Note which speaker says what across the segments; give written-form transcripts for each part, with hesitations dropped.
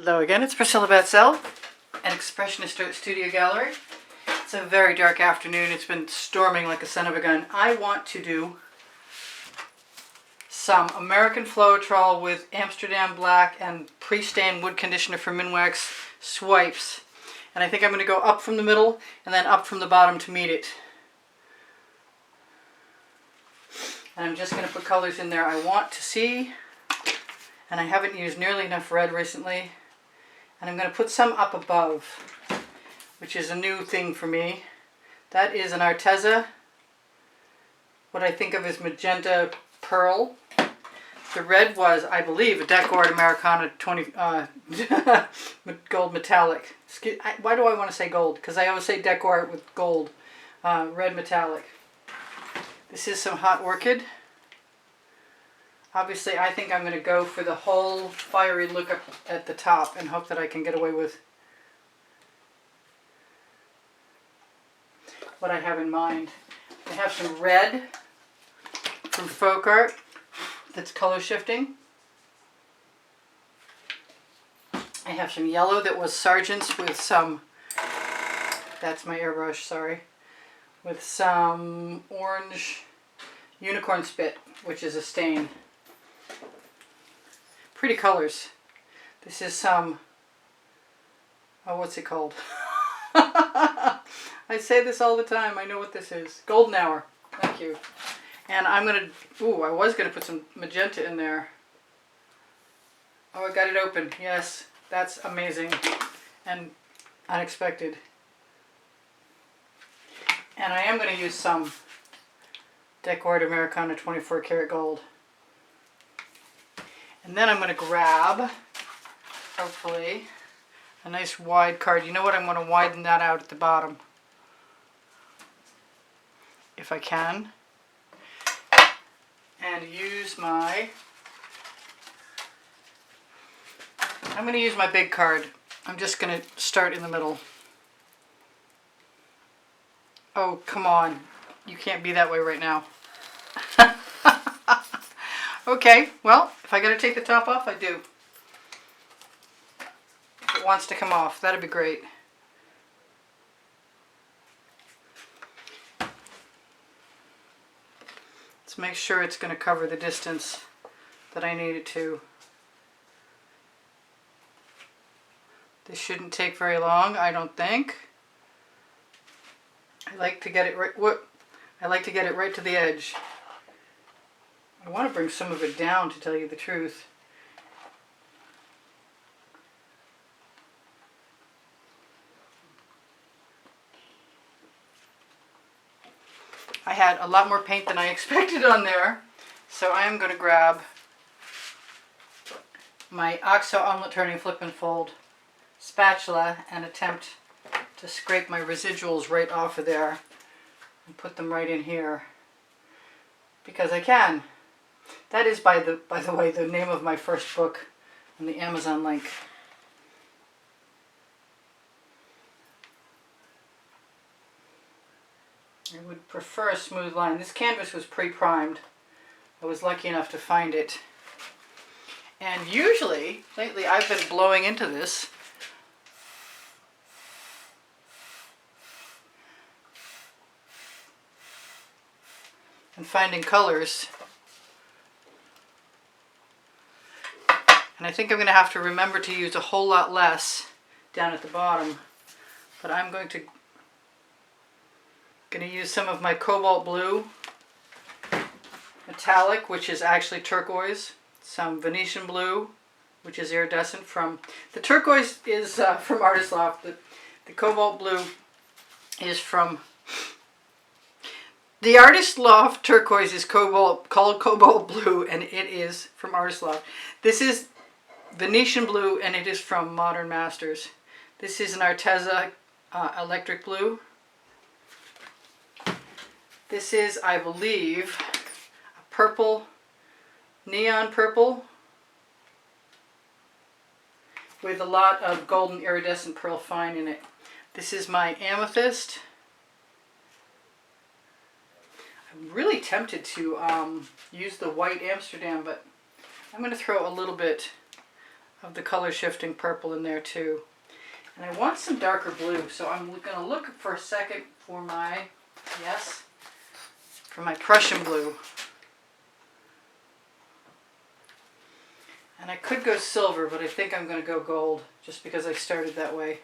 Speaker 1: Hello again, it's Priscilla Batzell, an expressionist studio gallery. It's a very dark afternoon. It's been storming like a son of a gun. I want to do some American Floetrol with Amsterdam Black and pre-stained wood conditioner from Minwax swipes. And I think I'm going to go up from the middle and then up from the bottom to meet it. And I'm just going to put colors in there I want to see. And I haven't used nearly enough red recently. And I'm going to put some up above, which is a new thing for me. That is an Arteza, what I think of as magenta pearl. The red was, I believe, a Decor Americana 20 gold metallic. Why do I want to say gold? Because I always say Decor with gold. Red metallic. This is some Hot Orchid. Obviously, I think I'm going to go for the whole fiery look up at the top and hope that I can get away with what I have in mind. I have some red from Folk Art that's color shifting. I have some yellow that was Sargent's with some, that's my airbrush, sorry, with some orange unicorn spit, which is a stain. Pretty colors. This is some, oh, what's it called? I say this all the time. I know what this is. Golden Hour. Thank you. And I'm going to, ooh, I was going to put some magenta in there. Oh, I got it open. Yes, that's amazing and unexpected. And I am going to use some Decor Americana 24 karat gold. And then I'm going to grab, hopefully, a nice wide card. You know what? I'm going to widen that out at the bottom, if I can. And use my, I'm going to use my big card. I'm just going to start in the middle. Oh, come on. You can't be that way right now. Okay, well, if I got to take the top off, I do. If it wants to come off, that'd be great. Let's make sure it's going to cover the distance that I need it to. This shouldn't take very long, I don't think. I like to get it right. I like to get it right to the edge. I want to bring some of it down, to tell you the truth. I had a lot more paint than I expected on there, so I am going to grab my OXO omelet turning flip and fold spatula and attempt to scrape my residuals right off of there and put them right in here, because I can. That is, by the way, the name of my first book on the Amazon link. I would prefer a smooth line. This canvas was pre-primed. I was lucky enough to find it. And usually, lately, I've been blowing into this. And finding colors. And I think I'm going to have to remember to use a whole lot less down at the bottom. But I'm going to use some of my cobalt blue metallic, which is actually turquoise. Some Venetian blue, which is iridescent from... The turquoise is from Artist Loft. The cobalt blue is from... The Artist Loft turquoise is called cobalt blue, and it is from Artist Loft. This is Venetian blue, and it is from Modern Masters. This is an Arteza electric blue. This is, I believe, a purple, neon purple, with a lot of golden iridescent pearl fine in it. This is my amethyst. I'm really tempted to use the white Amsterdam, but I'm going to throw a little bit of the color shifting purple in there too. And I want some darker blue, so I'm going to look for a second for my, yes, for my Prussian blue. And I could go silver, but I think I'm going to go gold, just because I started that way.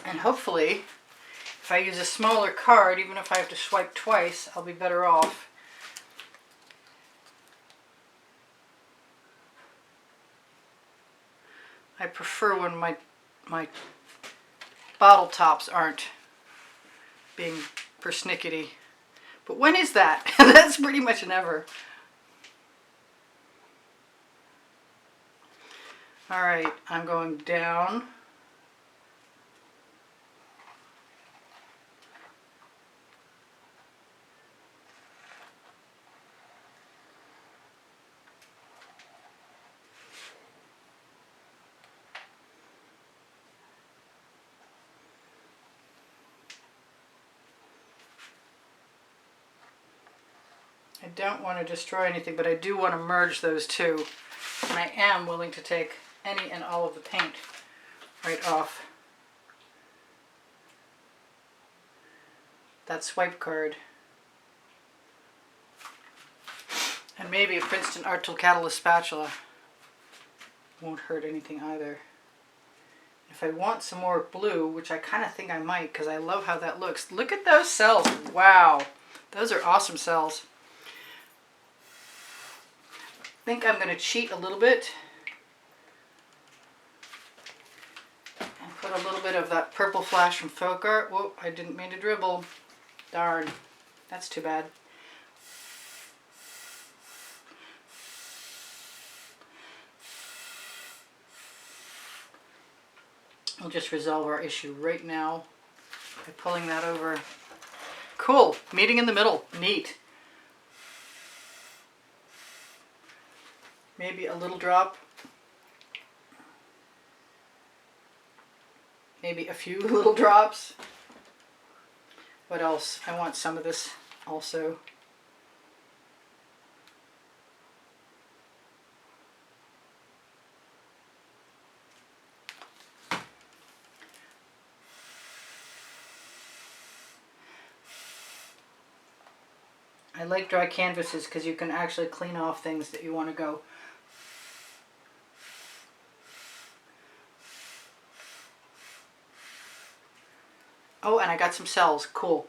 Speaker 1: And hopefully, if I use a smaller card, even if I have to swipe twice, I'll be better off. I prefer when my bottle tops aren't being persnickety. But when is that? That's pretty much never. Alright, I'm going down. I don't want to destroy anything, but I do want to merge those two. And I am willing to take any and all of the paint right off that swipe card. And maybe a Princeton Art Tool Catalyst spatula won't hurt anything either. If I want some more blue, which I kind of think I might because I love how that looks. Look at those cells. Wow. Those are awesome cells. I think I'm going to cheat a little bit and put a little bit of that purple flash from Folk Art. Whoa, I didn't mean to dribble. Darn, that's too bad. We'll just resolve our issue right now by pulling that over. Cool, meeting in the middle, neat. Maybe a little drop. Maybe a few little drops. What else? I want some of this also. I like dry canvases because you can actually clean off things that you want to go. Oh, and I got some cells. Cool.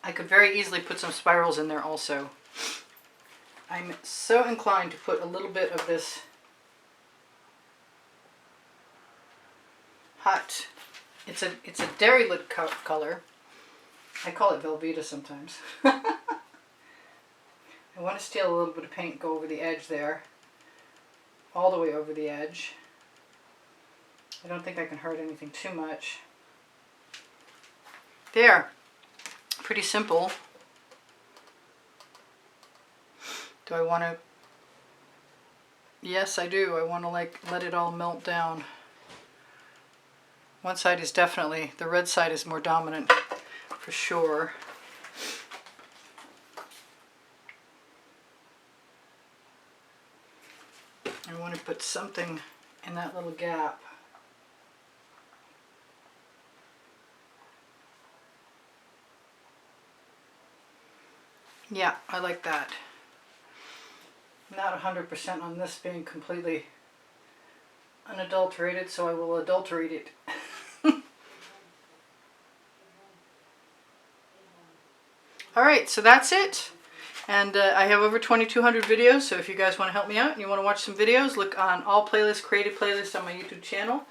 Speaker 1: I could very easily put some spirals in there also. I'm so inclined to put a little bit of this hot, it's a dairy lit color. I call it Velveeta sometimes. I want to steal a little bit of paint and go over the edge there. All the way over the edge. I don't think I can hurt anything too much. There. Pretty simple. Do I want to... Yes, I do. I want to let it all melt down. One side is definitely, the red side is more dominant for sure. I want to put something in that little gap. Yeah, I like that. I'm not 100% on this being completely unadulterated, so I will adulterate it. Alright, so that's it. And I have over 2,200 videos, so if you guys want to help me out and you want to watch some videos, look on all playlists, created playlists on my YouTube channel.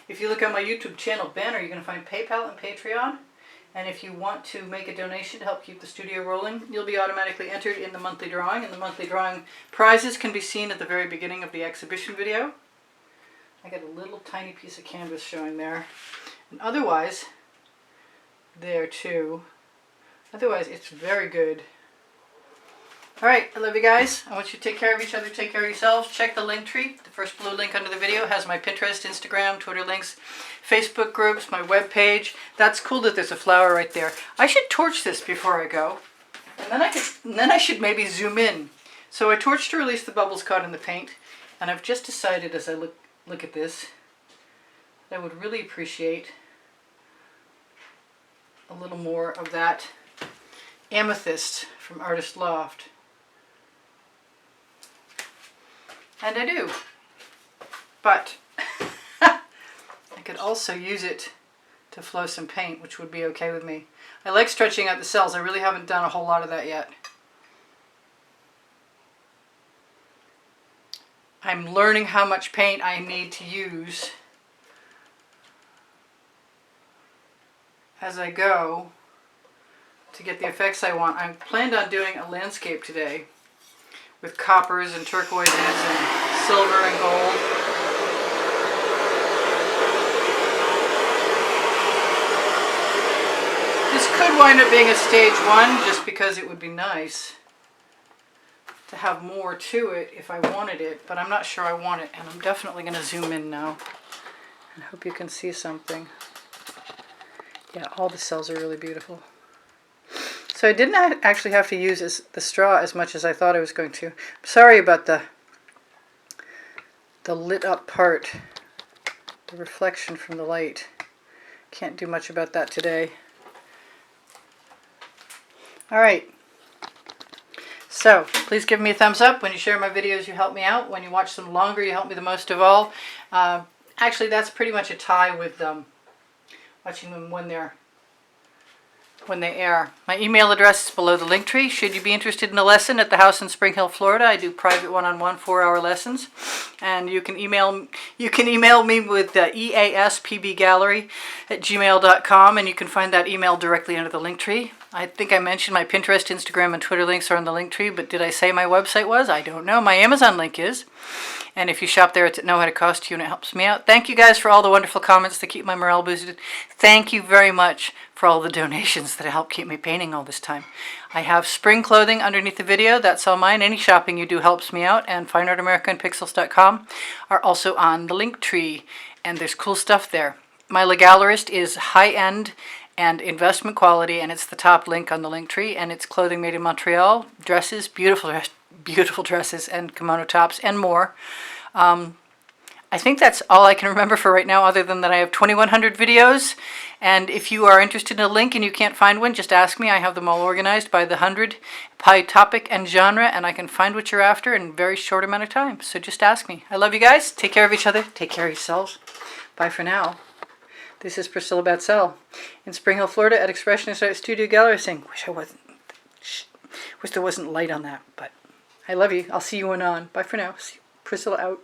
Speaker 1: If you look on my YouTube channel banner, you're going to find PayPal and Patreon. And if you want to make a donation to help keep the studio rolling, you'll be automatically entered in the monthly drawing. And the monthly drawing prizes can be seen at the very beginning of the exhibition video. I got a little tiny piece of canvas showing there. And otherwise, there too. Otherwise, it's very good. Alright, I love you guys. I want you to take care of each other, take care of yourselves. Check the link tree. The first blue link under the video has my Pinterest, Instagram, Twitter links, Facebook groups, my web page. That's cool that there's a flower right there. I should torch this before I go. I And then I should maybe zoom in. So I torched to release the bubbles caught in the paint, and I've just decided as I look at this that I would really appreciate a little more of that amethyst from Artist Loft. And I do. But I could also use it to flow some paint, which would be okay with me. I like stretching out the cells. I really haven't done a whole lot of that yet. I'm learning how much paint I need to use as I go to get the effects I want. I planned on doing a landscape today with coppers and turquoises and silver and gold. This could wind up being a stage 1 just because it would be nice to have more to it if I wanted it, but I'm not sure I want it, and I'm definitely going to zoom in now and hope you can see something. Yeah, all the cells are really beautiful. So I didn't actually have to use the straw as much as I thought I was going to. I'm sorry about the lit up part, the reflection from the light. Can't do much about that today. All right. So, please give me a thumbs up. When you share my videos, you help me out. When you watch them longer, you help me the most of all. Actually, that's pretty much a tie with watching them when they air. My email address is below the link tree. Should you be interested in a lesson at the house in Spring Hill, Florida, I do private one-on-one 4-hour lessons. And you can email me with easpbgallery@gmail.com, and you can find that email directly under the link tree. I think I mentioned my Pinterest, Instagram, and Twitter links are on the link tree, but did I say my website was? I don't know. My Amazon link is. And if you shop there, it's at no added cost to you, and it helps me out. Thank you guys for all the wonderful comments that keep my morale boosted. Thank you very much for all the donations that help keep me painting all this time. I have spring clothing underneath the video. That's all mine. Any shopping you do helps me out. And fineartamericanpixels.com are also on the link tree. And there's cool stuff there. My Legalerist is high-end and investment quality, and it's the top link on the link tree, and it's clothing made in Montreal, dresses, beautiful dresses, and kimono tops, and more. I think that's all I can remember for right now, other than that I have 2,100 videos, and if you are interested in a link and you can't find one, just ask me. I have them all organized by the 100, by topic and genre, and I can find what you're after in a very short amount of time, so just ask me. I love you guys. Take care of each other. Take care of yourselves. Bye for now. This is Priscilla Batzell in Spring Hill, Florida at Expressionist Art Studio Gallery Sing. Wish there wasn't light on that, but I love you. I'll see you when on. Bye for now. Priscilla out.